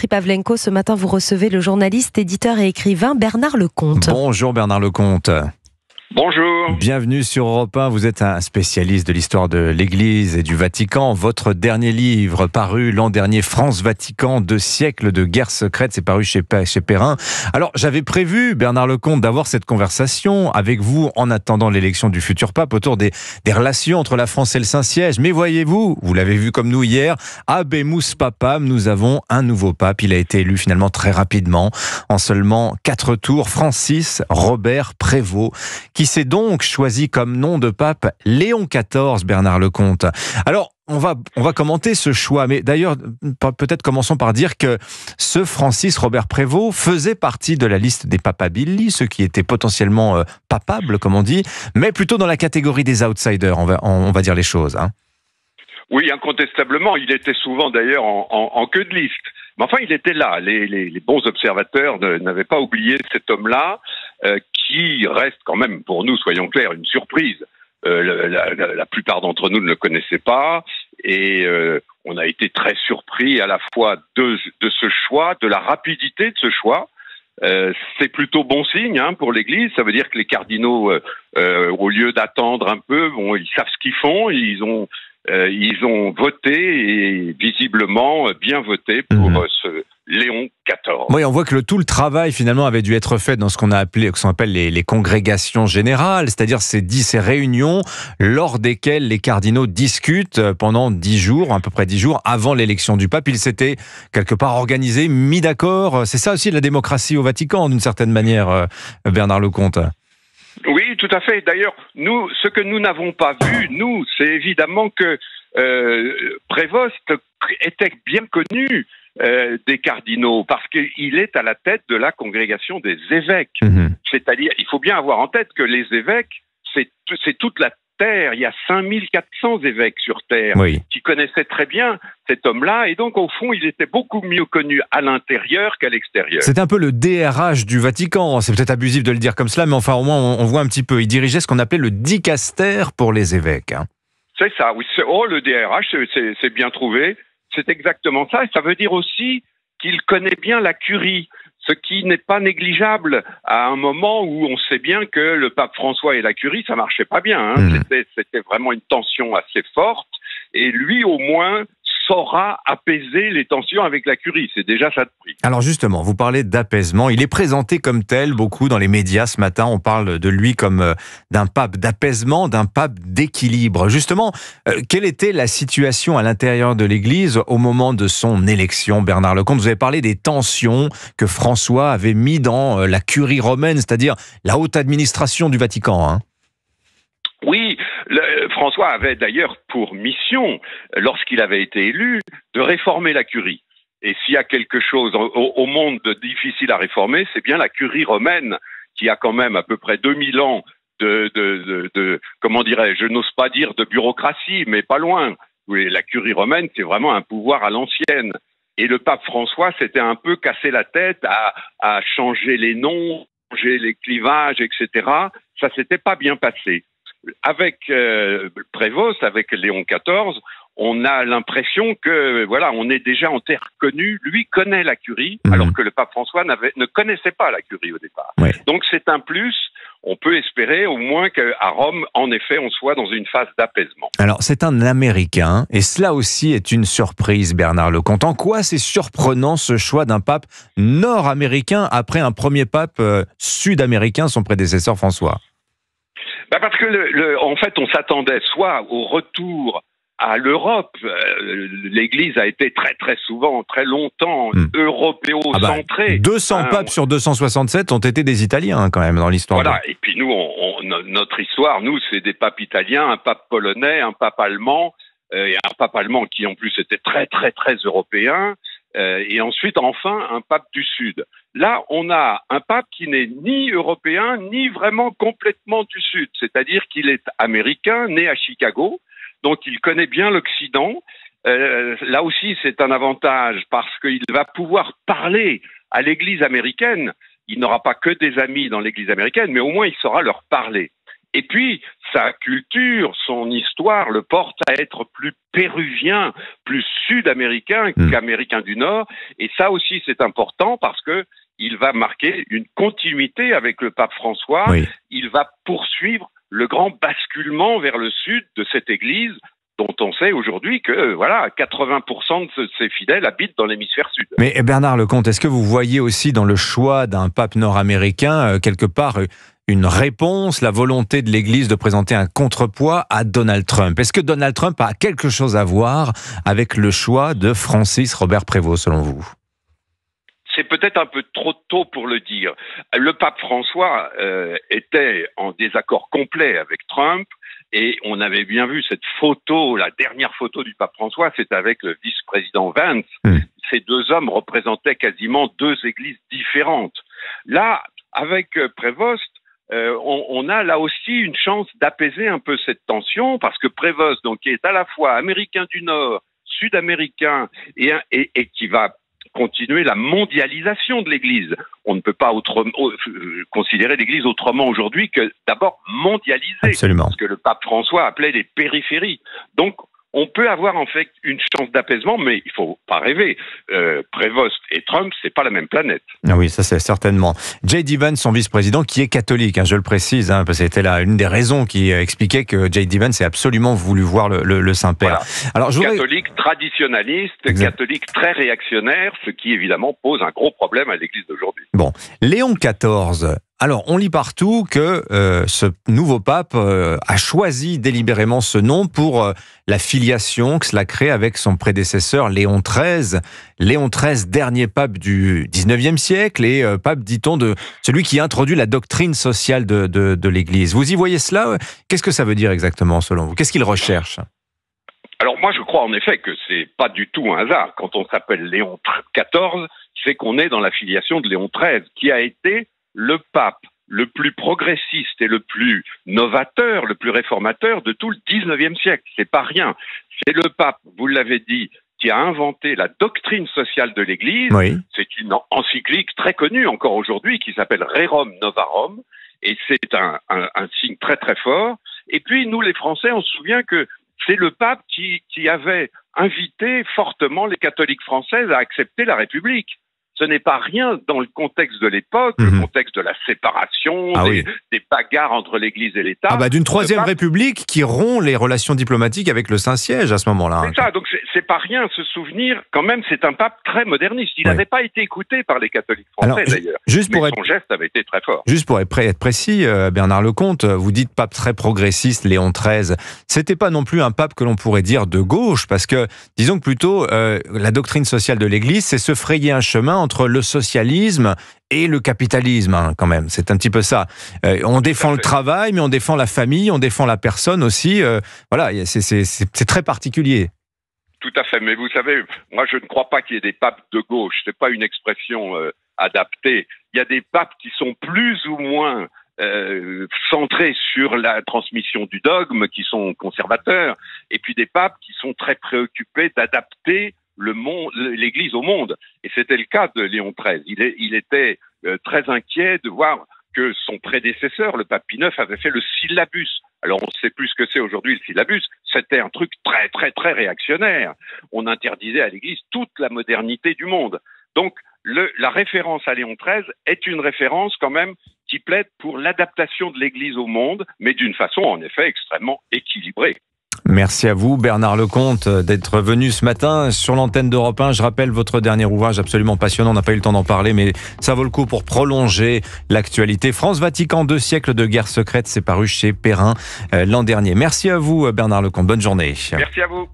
Dimitri Pavlenko. Ce matin, vous recevez le journaliste, éditeur et écrivain Bernard Lecomte. Bonjour Bernard Lecomte. Bonjour. Bienvenue sur Europe 1. Vous êtes un spécialiste de l'histoire de l'Église et du Vatican. Votre dernier livre, paru l'an dernier, France-Vatican, 2 siècles de guerre secrète, c'est paru chez Perrin. Alors, j'avais prévu, Bernard Lecomte, d'avoir cette conversation avec vous en attendant l'élection du futur pape autour des relations entre la France et le Saint-Siège. Mais voyez-vous, vous l'avez vu comme nous hier, Habemus Papam, nous avons un nouveau pape. Il a été élu finalement très rapidement, en seulement 4 tours, Francis Robert Prévost, qui s'est donc choisi comme nom de pape Léon XIV, Bernard Lecomte. Alors, on va commenter ce choix, mais d'ailleurs, peut-être commençons par dire que ce Francis Robert Prévost faisait partie de la liste des papabili, ceux qui étaient potentiellement papables, comme on dit, mais plutôt dans la catégorie des outsiders, on va dire les choses. Hein. Oui, incontestablement, il était souvent d'ailleurs en queue de liste. Mais enfin, il était là. Les bons observateurs n'avaient pas oublié cet homme-là, qui reste quand même, pour nous, soyons clairs, une surprise. La plupart d'entre nous ne le connaissaient pas, et on a été très surpris à la fois de ce choix, de la rapidité de ce choix. C'est plutôt bon signe pour l'Église. Ça veut dire que les cardinaux, au lieu d'attendre un peu, ils savent ce qu'ils font. Ils ont voté, et visiblement bien voté pour ce Léon XIV. Oui, on voit que tout le travail finalement avait dû être fait dans ce qu'on appelle les congrégations générales, c'est-à-dire ces réunions lors desquelles les cardinaux discutent pendant 10 jours, à peu près 10 jours avant l'élection du pape. Ils s'étaient quelque part organisés, mis d'accord. C'est ça aussi la démocratie au Vatican, d'une certaine manière, Bernard Lecomte. Oui, tout à fait. D'ailleurs, nous, ce que nous n'avons pas vu, c'est évidemment que Prévost était bien connu des cardinaux, parce qu'il est à la tête de la congrégation des évêques. C'est-à-dire, il faut bien avoir en tête que les évêques, c'est toute la terre. Il y a 5400 évêques sur terre qui connaissaient très bien cet homme-là, et donc au fond, il était beaucoup mieux connu à l'intérieur qu'à l'extérieur. C'est un peu le DRH du Vatican, c'est peut-être abusif de le dire comme cela, mais enfin au moins on voit un petit peu. Il dirigeait ce qu'on appelait le dicaster pour les évêques. C'est ça, oui. Le DRH, c'est bien trouvé. C'est exactement ça, et ça veut dire aussi qu'il connaît bien la curie, ce qui n'est pas négligeable à un moment où on sait bien que le pape François et la curie, ça marchait pas bien. C'était vraiment une tension assez forte, et lui au moins saura apaiser les tensions avec la curie. C'est déjà ça de prix. Alors justement, vous parlez d'apaisement. Il est présenté comme tel, beaucoup dans les médias ce matin. On parle de lui comme d'un pape d'apaisement, d'un pape d'équilibre. Justement, quelle était la situation à l'intérieur de l'Église au moment de son élection, Bernard Lecomte? Vous avez parlé des tensions que François avait mis dans la curie romaine, c'est-à-dire la haute administration du Vatican. Oui, François avait d'ailleurs pour mission, lorsqu'il avait été élu, de réformer la curie. Et s'il y a quelque chose au monde de difficile à réformer, c'est bien la curie romaine, qui a quand même à peu près 2000 ans comment dirais-je, je n'ose pas dire de bureaucratie, mais pas loin. La curie romaine, c'est vraiment un pouvoir à l'ancienne. Et le pape François s'était un peu cassé la tête à changer les noms, changer les clivages, etc. Ça s'était pas bien passé. Avec Prévost, avec Léon XIV, on a l'impression que on est déjà en terre connue. Lui connaît la curie, alors que le pape François ne connaissait pas la curie au départ. Donc c'est un plus. On peut espérer au moins qu'à Rome, en effet, on soit dans une phase d'apaisement. Alors c'est un Américain, et cela aussi est une surprise, Bernard Lecomte. En quoi c'est surprenant ce choix d'un pape nord-américain après un premier pape sud-américain, son prédécesseur François? Parce que en fait, on s'attendait soit au retour à l'Europe. L'Église a été très très souvent, très longtemps européo-centrée. 200 papes sur 267 ont été des Italiens quand même dans l'histoire. Voilà. Et puis nous, notre histoire, c'est des papes italiens, un pape polonais, un pape allemand, et un pape allemand qui en plus était très très très européen. Et ensuite, enfin, un pape du Sud. Là, on a un pape qui n'est ni européen, ni vraiment complètement du Sud. C'est-à-dire qu'il est américain, né à Chicago, donc il connaît bien l'Occident. Là aussi, c'est un avantage parce qu'il va pouvoir parler à l'Église américaine. Il n'aura pas que des amis dans l'Église américaine, mais au moins il saura leur parler. Et puis, sa culture, son histoire le porte à être plus péruvien, plus sud-américain qu'américain du Nord. Et ça aussi, c'est important parce que il va marquer une continuité avec le pape François. Oui. Il va poursuivre le grand basculement vers le sud de cette Église dont on sait aujourd'hui que 80% de ses fidèles habitent dans l'hémisphère sud. Mais Bernard Lecomte, est-ce que vous voyez aussi dans le choix d'un pape nord-américain, quelque part, une réponse, la volonté de l'Église de présenter un contrepoids à Donald Trump? Est-ce que Donald Trump a quelque chose à voir avec le choix de Francis Robert Prévost, selon vous? C'est peut-être un peu trop tôt pour le dire. Le pape François était en désaccord complet avec Trump. Et on avait bien vu cette photo, la dernière photo du pape François, c'est avec le vice-président Vance. Ces deux hommes représentaient quasiment deux églises différentes. Là, avec Prévost, on a là aussi une chance d'apaiser un peu cette tension, parce que Prévost, donc, qui est à la fois américain du Nord, sud-américain, et qui va continuer la mondialisation de l'Église. On ne peut pas considérer l'Église autrement aujourd'hui que d'abord mondialisée. Absolument. Ce que le pape François appelait les périphéries. Donc, on peut avoir en fait une chance d'apaisement, mais il faut pas rêver. Prévost et Trump, c'est pas la même planète. Ah oui, ça c'est certainement. J.D. Vance, son vice-président, qui est catholique, je le précise, parce que c'était là une des raisons qui expliquait que J.D. Vance a absolument voulu voir le Saint-Père. Voilà. Alors, catholique traditionnaliste, catholique très réactionnaire, ce qui évidemment pose un gros problème à l'Église d'aujourd'hui. Bon, Léon XIV. Alors, on lit partout que ce nouveau pape a choisi délibérément ce nom pour la filiation que cela crée avec son prédécesseur Léon XIII. Léon XIII, dernier pape du 19e siècle et pape, dit-on, de celui qui introduit la doctrine sociale de l'Église. Vous y voyez cela? Qu'est-ce que ça veut dire exactement selon vous? Qu'est-ce qu'il recherche? Alors moi, je crois en effet que c'est pas du tout un hasard. Quand on s'appelle Léon XIV, c'est qu'on est dans la filiation de Léon XIII, qui a été le pape le plus progressiste et le plus novateur, le plus réformateur de tout le 19e siècle. C'est pas rien. C'est le pape, vous l'avez dit, qui a inventé la doctrine sociale de l'Église. Oui. C'est une encyclique très connue encore aujourd'hui qui s'appelle Rerum Novarum, et c'est un signe très très fort. Et puis nous, les Français, on se souvient que c'est le pape qui avait invité fortement les catholiques françaises à accepter la République. Ce n'est pas rien dans le contexte de l'époque, le contexte de la séparation, des bagarres entre l'Église et l'État. D'une troisième République qui rompt les relations diplomatiques avec le Saint-Siège à ce moment-là. C'est ça, donc c'est pas rien ce souvenir. Quand même, c'est un pape très moderniste. Il n'avait pas été écouté par les catholiques français d'ailleurs. Mais son geste avait été très fort. Juste pour être précis, Bernard Lecomte, vous dites pape très progressiste, Léon XIII. C'était pas non plus un pape que l'on pourrait dire de gauche, parce que, disons que plutôt, la doctrine sociale de l'Église, c'est se frayer un chemin entre le socialisme et le capitalisme, quand même. C'est un petit peu ça. On défend le travail, mais on défend la famille, on défend la personne aussi. C'est très particulier. Tout à fait. Mais vous savez, moi, je ne crois pas qu'il y ait des papes de gauche. C'est pas une expression adaptée. Il y a des papes qui sont plus ou moins centrés sur la transmission du dogme, qui sont conservateurs, et puis des papes qui sont très préoccupés d'adapter l'Église au monde. Et c'était le cas de Léon XIII. Il était très inquiet de voir que son prédécesseur, le pape Pie IX, avait fait le syllabus. Alors on ne sait plus ce que c'est aujourd'hui le syllabus. C'était un truc très très très réactionnaire. On interdisait à l'Église toute la modernité du monde. Donc la référence à Léon XIII est une référence quand même qui plaide pour l'adaptation de l'Église au monde, mais d'une façon en effet extrêmement équilibrée. Merci à vous, Bernard Lecomte, d'être venu ce matin sur l'antenne d'Europe 1. Je rappelle votre dernier ouvrage absolument passionnant. On n'a pas eu le temps d'en parler, mais ça vaut le coup pour prolonger l'actualité. France-Vatican, 2 siècles de guerre secrète, c'est paru chez Perrin l'an dernier. Merci à vous, Bernard Lecomte. Bonne journée. Merci à vous.